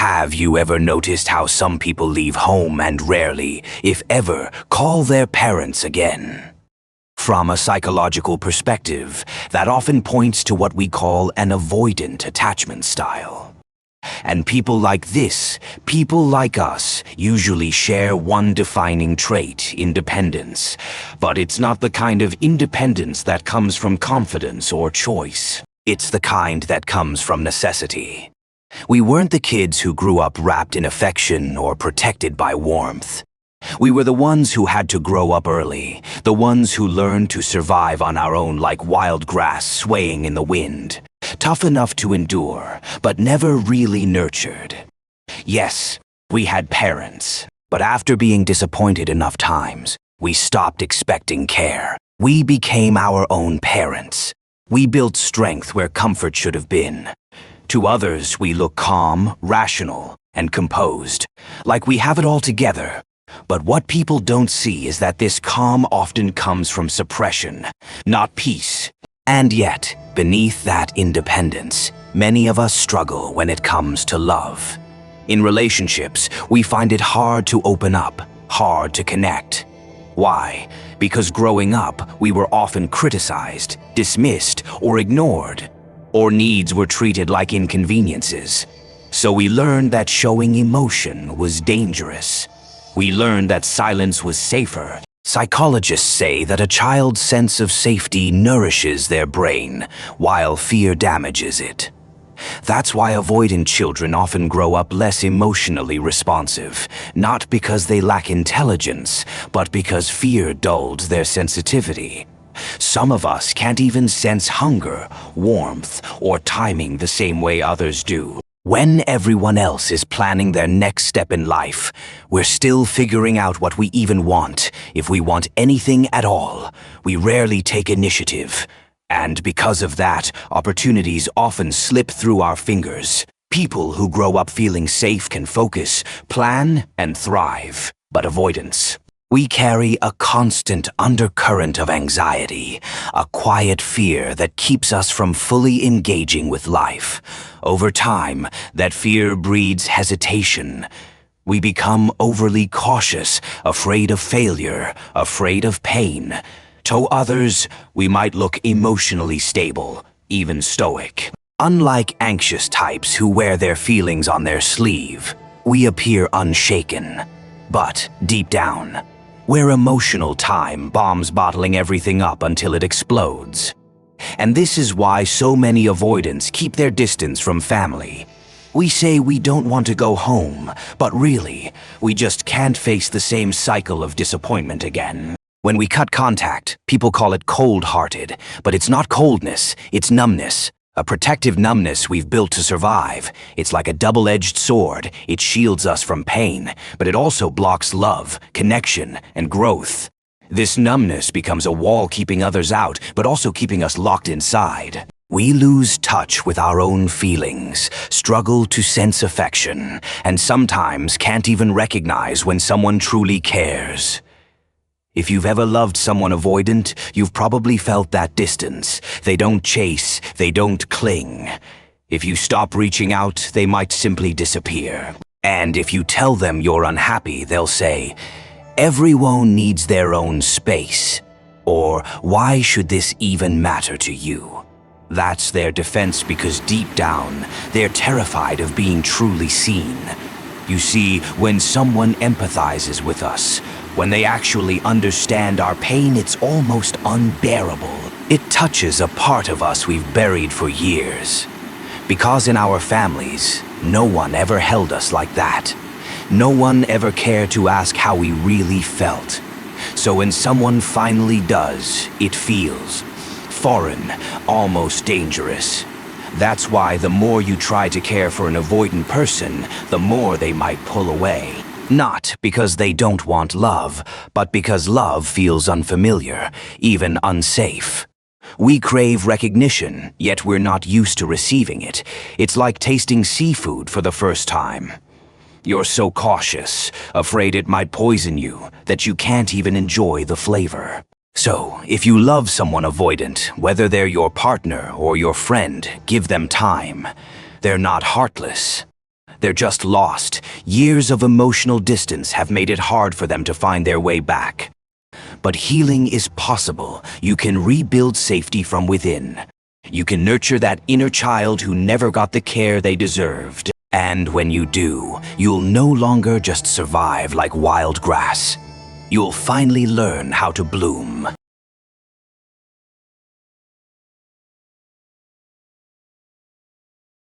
Have you ever noticed how some people leave home and rarely, if ever, call their parents again? From a psychological perspective, that often points to what we call an avoidant attachment style. And people like this, people like us, usually share one defining trait: independence. But it's not the kind of independence that comes from confidence or choice. It's the kind that comes from necessity. We weren't the kids who grew up wrapped in affection or protected by warmth. We were the ones who had to grow up early, the ones who learned to survive on our own like wild grass swaying in the wind. Tough enough to endure, but never really nurtured. Yes, we had parents, but after being disappointed enough times, we stopped expecting care. We became our own parents. We built strength where comfort should have been. To others, we look calm, rational, and composed, like we have it all together. But what people don't see is that this calm often comes from suppression, not peace. And yet, beneath that independence, many of us struggle when it comes to love. In relationships, we find it hard to open up, hard to connect. Why? Because growing up, we were often criticized, dismissed, or ignored. Or needs were treated like inconveniences. So we learned that showing emotion was dangerous. We learned that silence was safer. Psychologists say that a child's sense of safety nourishes their brain, while fear damages it. That's why avoidant children often grow up less emotionally responsive, not because they lack intelligence, but because fear dulled their sensitivity. Some of us can't even sense hunger, warmth, or timing the same way others do. When everyone else is planning their next step in life, we're still figuring out what we even want, if we want anything at all. We rarely take initiative. And because of that, opportunities often slip through our fingers. People who grow up feeling safe can focus, plan, and thrive. But avoidance. We carry a constant undercurrent of anxiety, a quiet fear that keeps us from fully engaging with life. Over time, that fear breeds hesitation. We become overly cautious, afraid of failure, afraid of pain. To others, we might look emotionally stable, even stoic. Unlike anxious types who wear their feelings on their sleeve, we appear unshaken. But deep down, we're emotional time bombs bottling everything up until it explodes. And this is why so many avoidants keep their distance from family. We say we don't want to go home, but really, we just can't face the same cycle of disappointment again. When we cut contact, people call it cold-hearted, but it's not coldness, it's numbness. A protective numbness we've built to survive. It's like a double-edged sword. It shields us from pain, but it also blocks love, connection, and growth. This numbness becomes a wall keeping others out, but also keeping us locked inside. We lose touch with our own feelings, struggle to sense affection, and sometimes can't even recognize when someone truly cares. If you've ever loved someone avoidant, you've probably felt that distance. They don't chase, they don't cling. If you stop reaching out, they might simply disappear. And if you tell them you're unhappy, they'll say, "Everyone needs their own space." Or, "Why should this even matter to you?" That's their defense because deep down, they're terrified of being truly seen. You see, when someone empathizes with us, when they actually understand our pain, it's almost unbearable. It touches a part of us we've buried for years. Because in our families, no one ever held us like that. No one ever cared to ask how we really felt. So when someone finally does, it feels foreign, almost dangerous. That's why the more you try to care for an avoidant person, the more they might pull away. Not because they don't want love, but because love feels unfamiliar, even unsafe. We crave recognition, yet we're not used to receiving it. It's like tasting seafood for the first time. You're so cautious, afraid it might poison you, that you can't even enjoy the flavor. So, if you love someone avoidant, whether they're your partner or your friend, give them time. They're not heartless. They're just lost. Years of emotional distance have made it hard for them to find their way back. But healing is possible. You can rebuild safety from within. You can nurture that inner child who never got the care they deserved. And when you do, you'll no longer just survive like wild grass. You'll finally learn how to bloom.